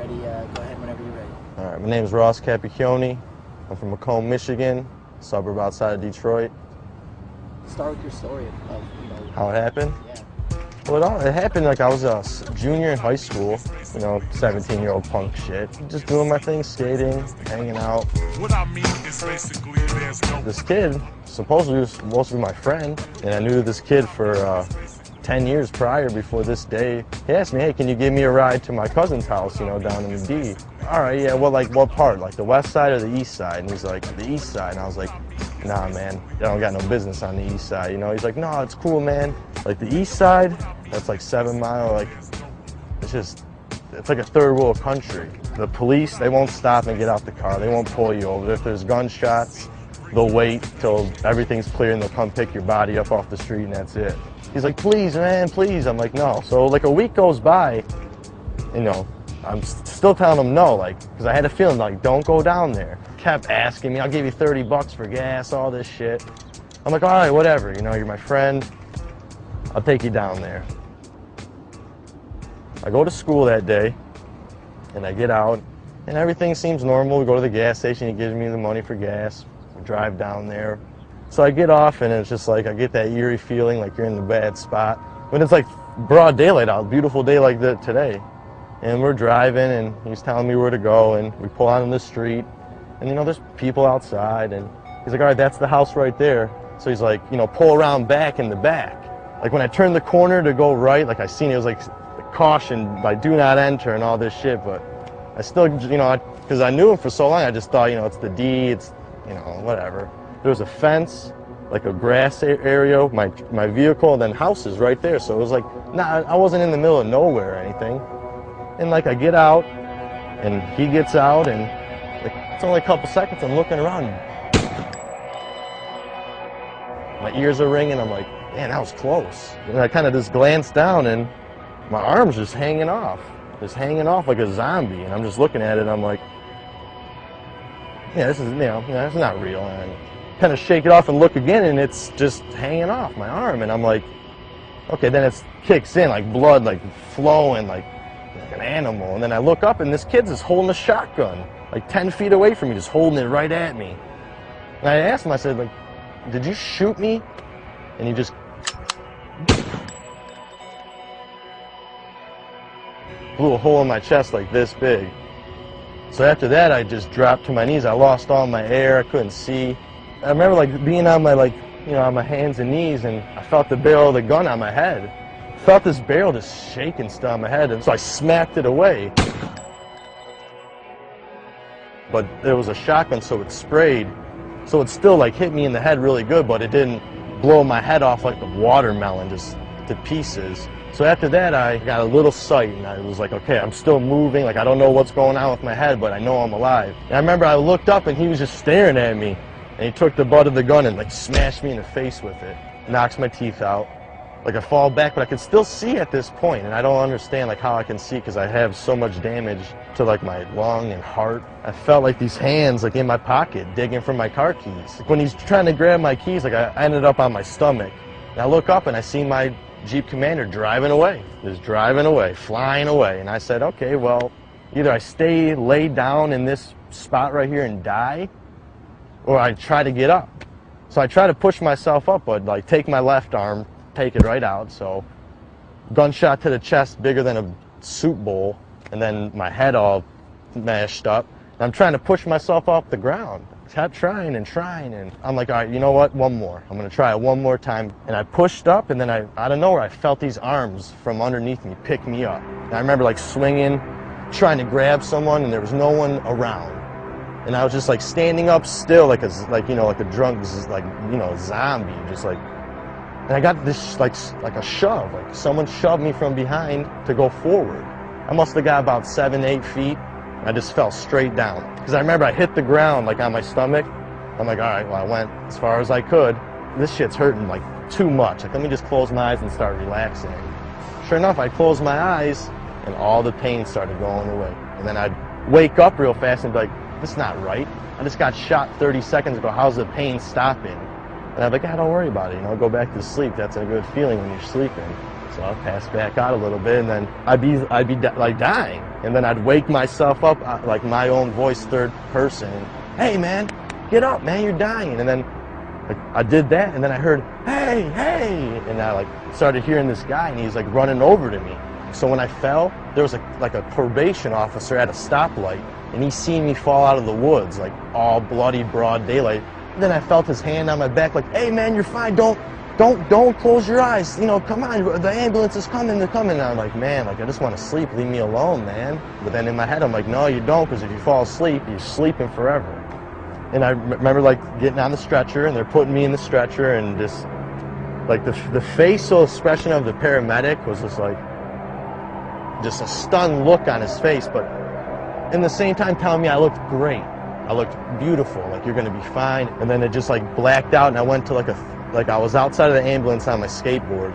Alrighty, go ahead whenever you're ready. All right, my name is Ross Capicchione. I'm from Macomb, Michigan, suburb outside of Detroit. Start with your story of How it happened? Yeah. Well, it happened like I was a junior in high school, 17-year-old punk shit. Just doing my thing, skating, hanging out. What I mean is basically there's no... This kid supposedly was supposed to be my friend, and I knew this kid for 10 years prior before this day. He asked me, hey, can you give me a ride to my cousin's house, down in the D? All right, yeah, well, like what part? Like the west side or the east side? And he's like, the east side. And I was like, nah, man, I don't got no business on the east side, He's like, no, it's cool, man. Like the east side, that's like 7 Mile, like, it's like a third world country. The police, they won't stop and get out the car. They won't pull you over. If there's gunshots, they'll wait till everything's clear and they'll come pick your body up off the street and that's it. He's like, please, man, please. I'm like, no. So like a week goes by, I'm still telling him no, because I had a feeling, don't go down there. Kept asking me, I'll give you 30 bucks for gas, all this shit. I'm like, all right, whatever, you're my friend. I'll take you down there. I go to school that day, and I get out, and everything seems normal. We go to the gas station, he gives me the money for gas. We drive down there. So I get off, and it's just like, I get that eerie feeling like you're in the bad spot. But it's like broad daylight out, beautiful day like today. And we're driving, and he's telling me where to go, and we pull out on the street, and there's people outside, and he's like, all right, that's the house right there. So he's like, pull around back in the back. Like when I turned the corner to go right, like I seen it was like caution, do not enter and all this shit, but I still, because I knew him for so long, I just thought, it's the D, it's, whatever. There was a fence, like a grass area, my vehicle, and then houses right there. So it was like, I wasn't in the middle of nowhere or anything. And like I get out, and he gets out, and it's only a couple seconds, I'm looking around. My ears are ringing, I'm like, man, that was close. And I kind of just glanced down, and my arm's just hanging off like a zombie. And I'm just looking at it, I'm like, yeah, this is, that's not real. And I kind of shake it off and look again, and it's just hanging off my arm. And I'm like, okay, then it kicks in, like blood, like flowing, like an animal. And then I look up, and this kid's just holding a shotgun, like 10 feet away from me, just holding it right at me. And I asked him, I said, did you shoot me? And he just blew a hole in my chest like this big. So after that, I just dropped to my knees. I lost all my air. I couldn't see. I remember being on my on my hands and knees, and I felt the barrel of the gun on my head. I felt this barrel just shaking still on my head, and so I smacked it away. But there was a shotgun, so it sprayed. So it still hit me in the head really good, but it didn't blow my head off like a watermelon, just to pieces. So after that, I got a little sight, and I was like, okay, I'm still moving. I don't know what's going on with my head, but I know I'm alive. And I remember I looked up, and he was just staring at me, and he took the butt of the gun and smashed me in the face with it. Knocks my teeth out. I fall back, but I can still see at this point, and I don't understand how I can see because I have so much damage to my lung and heart. I felt like these hands in my pocket digging for my car keys. When he's trying to grab my keys, I ended up on my stomach. And I look up and I see my Jeep Commander driving away, just driving away, flying away. And I said, okay, well, either I stay laid down in this spot right here and die, or I try to get up. So I try to push myself up, but take my left arm, take it right out. So gunshot to the chest, bigger than a soup bowl, and then my head all mashed up. And I'm trying to push myself off the ground. Kept trying, and I'm like, all right, you know what, one more. I'm gonna try it one more time. And I pushed up, and then out of nowhere, I felt these arms from underneath me pick me up. And I remember swinging, trying to grab someone, and there was no one around. And I was just standing up still, like a drunk, zombie, just and I got this like a shove, someone shoved me from behind to go forward. I must have got about 7, 8 feet. I just fell straight down. Because I remember I hit the ground on my stomach. I'm like, all right, well, I went as far as I could. This shit's hurting too much. Let me just close my eyes and start relaxing. Sure enough, I closed my eyes and all the pain started going away. And then I'd wake up real fast and be like, this is not right. I just got shot 30 seconds ago. How's the pain stopping? And I'm like, don't worry about it, go back to sleep. That's a good feeling when you're sleeping. So I'll pass back out a little bit, and then I'd be like dying. And then I'd wake myself up, like my own voice, third person. Hey man, get up man, you're dying. And then like, I did that, and then I heard, hey, hey. And I like started hearing this guy, and he's like running over to me. So when I fell, there was like a probation officer at a stoplight, and he seen me fall out of the woods, like all bloody broad daylight. And then I felt his hand on my back, like, hey man, you're fine, don't close your eyes, come on, the ambulance is coming, they're coming. And I'm like, man, like I just want to sleep, leave me alone, man. But then in my head, I'm like, no, you don't, because if you fall asleep, you're sleeping forever. And I remember like getting on the stretcher, and they're putting me in the stretcher, and just like the facial expression of the paramedic was just like, just a stunned look on his face, but in the same time telling me I looked great. I looked beautiful, like you're gonna be fine. And then it just like blacked out, and I went to like I was outside of the ambulance on my skateboard,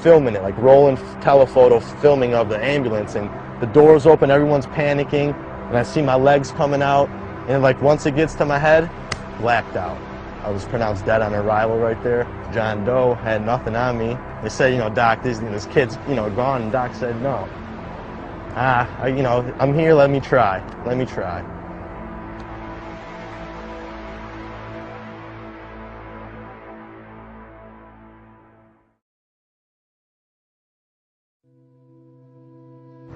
filming it, like rolling telephoto filming of the ambulance, and the doors open, everyone's panicking, and I see my legs coming out, and like once it gets to my head, blacked out. I was pronounced dead on arrival right there. John Doe had nothing on me. They said, Doc, this kid's, gone, and Doc said, no. I'm here, let me try.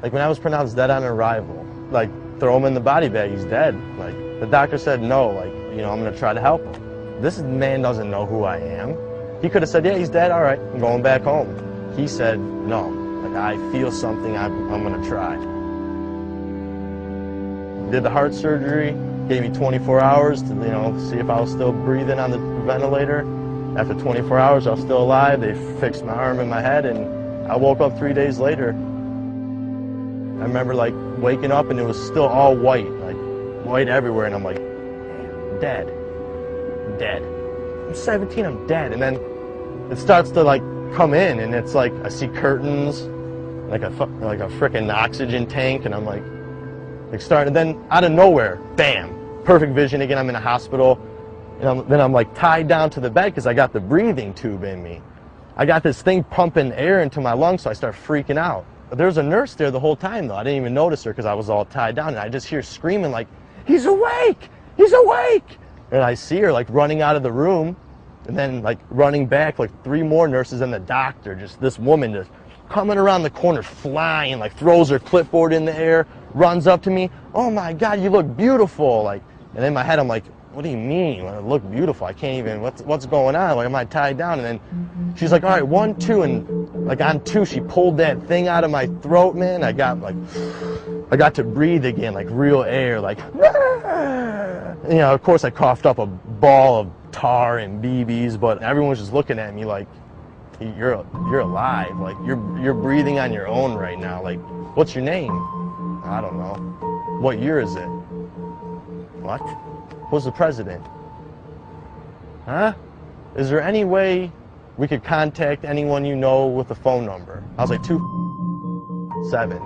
Like when I was pronounced dead on arrival, like throw him in the body bag, he's dead. Like the doctor said no, like, I'm gonna try to help him. This man doesn't know who I am. He could have said, yeah, he's dead, all right, I'm going back home. He said, no, like I feel something, I'm gonna try. Did the heart surgery, gave me 24 hours to, see if I was still breathing on the ventilator. After 24 hours, I was still alive. They fixed my arm and my head, and I woke up 3 days later. I remember like waking up, and it was still all white, like white everywhere, and I'm like, dead. I'm 17, I'm dead. And then it starts to like come in, and it's like I see curtains, like a frickin' oxygen tank, and I'm like starting. Then out of nowhere, bam, perfect vision again. I'm in a hospital, and then I'm like tied down to the bed because I got the breathing tube in me. I got this thing pumping air into my lungs, so I start freaking out. There's a nurse there the whole time though. I didn't even notice her because I was all tied down, and I just hear screaming like, he's awake! He's awake! And I see her like running out of the room, and then like running back, like 3 more nurses and the doctor, just this woman just coming around the corner flying, like throws her clipboard in the air, runs up to me, oh my God, you look beautiful. Like, and in my head I'm like, what do you mean? I look beautiful. I can't even, what's going on? Like, am I tied down? And then she's like, all right, 1, 2, and like on 2, she pulled that thing out of my throat, man. I got to breathe again, like real air, like, of course I coughed up a ball of tar and BBs, but everyone was just looking at me like, you're alive, like you're breathing on your own right now. Like, what's your name? I don't know. What year is it? What? Who's the president? Huh? Is there any way we could contact anyone you know with a phone number? I was like, 27.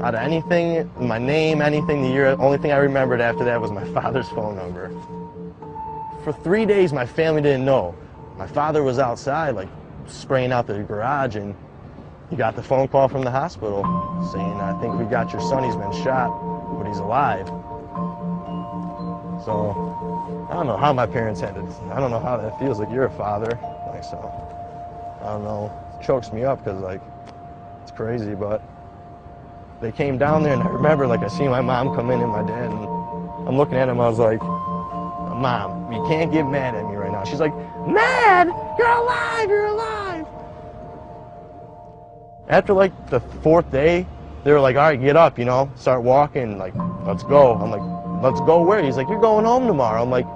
Out of anything, my name, anything, the year, only thing I remembered after that was my father's phone number. For 3 days, my family didn't know. My father was outside, like, spraying out the garage, and he got the phone call from the hospital saying, I think we got your son, he's been shot, but he's alive. So, I don't know how my parents had it. I don't know how that feels, like you're a father. Like, so, I don't know, it chokes me up because, like, it's crazy, but they came down there, and I remember, like, I seen my mom come in and my dad, and I'm looking at him, I was like, Mom, you can't get mad at me right now. She's like, mad? You're alive, you're alive. After like the 4th day, they were like, all right, get up, start walking, like, let's go. I'm like, let's go where? He's like, you're going home tomorrow. I'm like,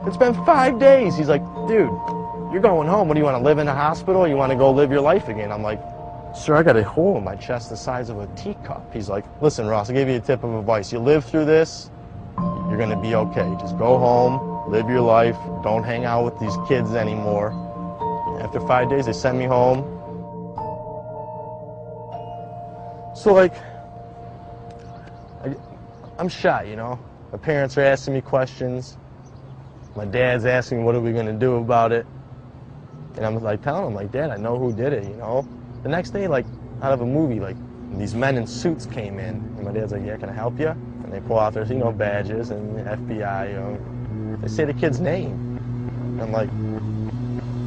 it's been 5 days. He's like, dude, you're going home. What do you want to live in a hospital? You want to go live your life again? I'm like, sir, I got a hole in my chest the size of a teacup. He's like, listen, Ross, I'll give you a tip of advice. You live through this, you're going to be okay. Just go home, live your life, don't hang out with these kids anymore. After 5 days, they sent me home. So, like, I'm shot, My parents are asking me questions. My dad's asking me, what are we going to do about it? And I'm like telling him, like, Dad, I know who did it, you know? The next day, like, out of a movie, like, these men in suits came in. And my dad's like, yeah, can I help you? And they pull out their, you know, badges and FBI, you know. They say the kid's name. And I'm like,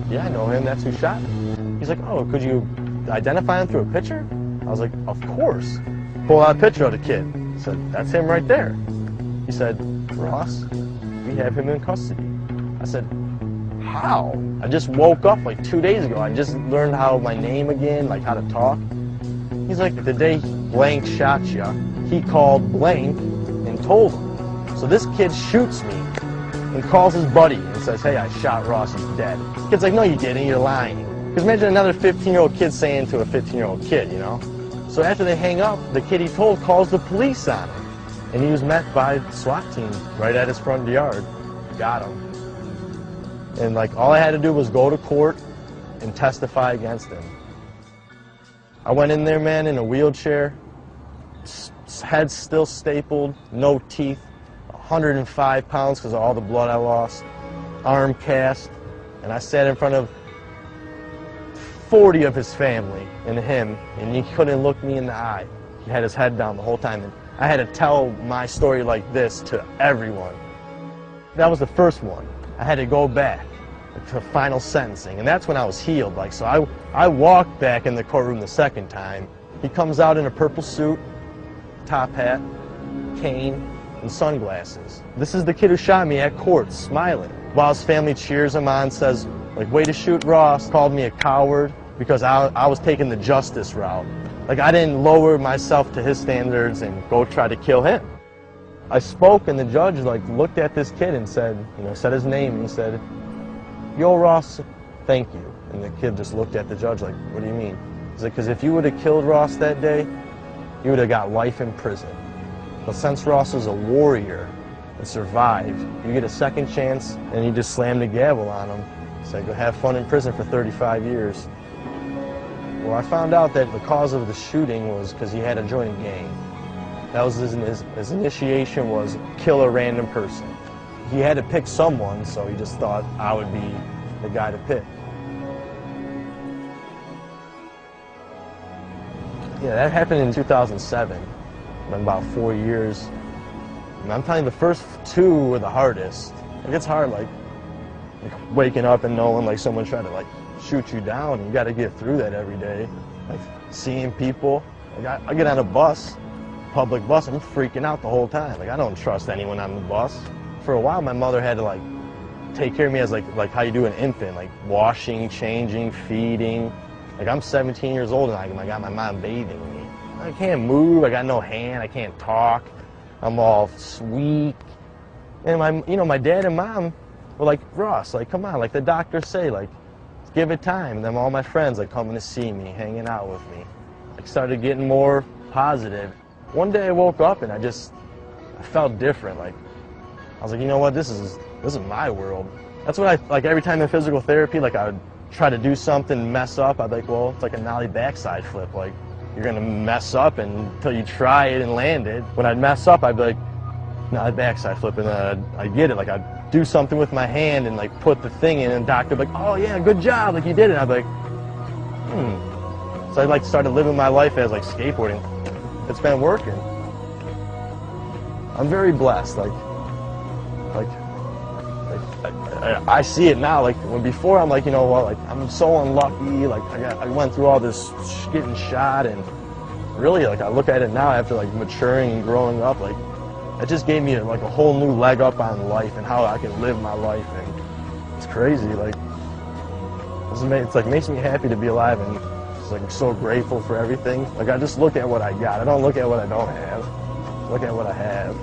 yeah, I know him, that's who shot me. He's like, oh, could you identify him through a picture? I was like, of course. Pull out a picture of the kid. He said, that's him right there. He said, Ross, we have him in custody. I said, how? I just woke up like 2 days ago. I just learned how my name again, like how to talk. He's like, the day blank shot you, he called blank and told him. So this kid shoots me and calls his buddy and says, hey, I shot Ross, he's dead. The kid's like, no, you didn't, you're lying. Because imagine another 15-year-old kid saying to a 15-year-old kid, you know? So after they hang up, the kid he told calls the police on him. And he was met by the SWAT team right at his front yard. Got him. And like all I had to do was go to court and testify against him. I went in there, man, in a wheelchair, head still stapled, no teeth, 105 pounds because of all the blood I lost, arm cast, and I sat in front of 40 of his family and him, and he couldn't look me in the eye. He had his head down the whole time, and I had to tell my story like this to everyone. That was the first one. I had to go back to final sentencing, and that's when I was healed. Like, so I walked back in the courtroom the second time. He comes out in a purple suit, top hat, cane, and sunglasses. This is the kid who shot me at court, smiling, while his family cheers him on, says, like, way to shoot Ross, called me a coward because I was taking the justice route. Like, I didn't lower myself to his standards and go try to kill him. I spoke, and the judge like looked at this kid and said, you know, said his name, and he said, yo, Ross, thank you. And the kid just looked at the judge like, what do you mean? He's like, because if you would have killed Ross that day, you would have got life in prison. But since Ross was a warrior and survived, you get a second chance, and he just slammed the gavel on him. He said, go have fun in prison for 35 years. Well, I found out that the cause of the shooting was because he had to join a gang. That was his initiation was kill a random person. He had to pick someone, so he just thought I would be the guy to pick. Yeah, that happened in 2007. In about 4 years. And I'm telling you, the first two were the hardest. It gets hard, like waking up and knowing like someone tried to like shoot you down, and you got to get through that every day. Like seeing people. Like I get on a bus, public bus, I'm freaking out the whole time. Like I don't trust anyone on the bus. For a while, my mother had to like take care of me as like how you do an infant, like washing, changing, feeding. Like I'm 17 years old and I got my mom bathing me. I can't move. I got no hand. I can't talk. I'm all weak. And my dad and mom were like, Ross, like come on, like the doctors say, like give it time. And then all my friends like coming to see me, hanging out with me. I started getting more positive. One day I woke up and I felt different. Like I was like, you know what, this is my world. That's what like every time in physical therapy, like I would try to do something, mess up, I'd be like, well, it's like a nollie backside flip. Like you're gonna mess up until you try it and land it. When I'd mess up, I'd be like, nollie backside flip, and then I'd get it. Like I'd do something with my hand and like put the thing in, and the doctor would be like, oh yeah, good job, like you did it. And I'd be like, So I like started living my life as like skateboarding. It's been working. I'm very blessed. I see it now. Like when before, I'm like, you know what? Like I'm so unlucky. Like I went through all this getting shot, and really, like I look at it now after like maturing and growing up. Like it just gave me like a whole new leg up on life and how I can live my life. And it's crazy. Like it's like makes me happy to be alive, and just like I'm so grateful for everything. Like I just look at what I got. I don't look at what I don't have. I look at what I have.